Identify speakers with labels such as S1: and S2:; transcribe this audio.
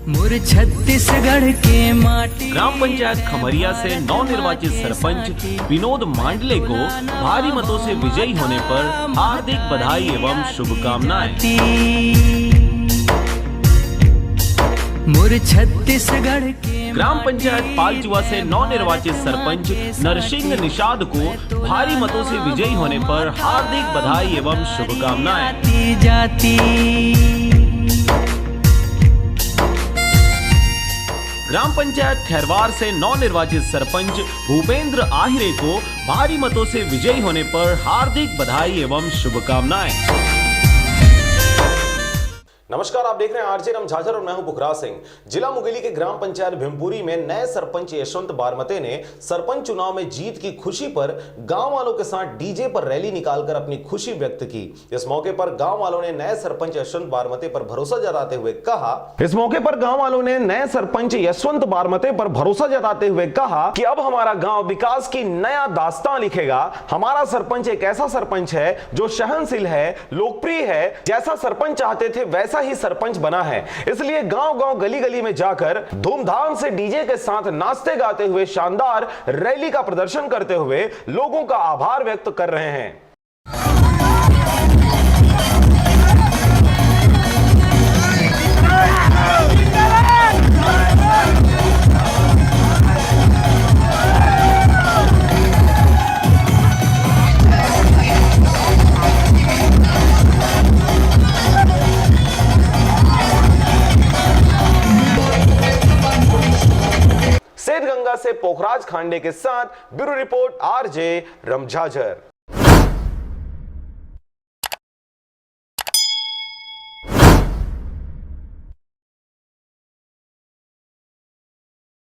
S1: मोर छत्तीसगढ़ के माटी।
S2: ग्राम पंचायत खमरिया से नवनिर्वाचित सरपंच विनोद मांडले को भारी मतों से विजयी होने पर हार्दिक बधाई एवं शुभकामनाएं।
S1: मोर छत्तीसगढ़ के
S2: ग्राम पंचायत पालचुआ से नवनिर्वाचित सरपंच नरसिंह निषाद को भारी मतों से विजयी होने पर हार्दिक बधाई एवं शुभकामनाएं।
S1: जाती
S2: ग्राम पंचायत खैरवार से नवनिर्वाचित सरपंच भूपेंद्र आहिरे को भारी मतों से विजयी होने पर हार्दिक बधाई एवं शुभकामनाएं।
S3: नमस्कार, आप देख रहे हैं आरजे राम झाझर और मैं हूं पुखराज सिंह। जिला मुंगेली के ग्राम पंचायत भीमपुरी में नए सरपंच यशवंत बारमते ने सरपंच चुनाव में जीत की खुशी पर गांव वालों के साथ डीजे पर रैली निकालकर अपनी खुशी व्यक्त की। इस मौके पर गांव वालों ने नए सरपंच यशवंत बारमते पर भरोसा जताते हुए कहा कि अब हमारा गाँव विकास की नया दास्तां लिखेगा। हमारा सरपंच एक ऐसा सरपंच है जो सहनशील है, लोकप्रिय है, जैसा सरपंच चाहते थे वैसा ही सरपंच बना है। इसलिए गांव-गांव गली-गली में जाकर धूमधाम से डीजे के साथ नाचते गाते हुए शानदार रैली का प्रदर्शन करते हुए लोगों का आभार व्यक्त कर रहे हैं। सेठगंगा से पोखराज खांडे के साथ ब्यूरो रिपोर्ट आरजे रमझाझर।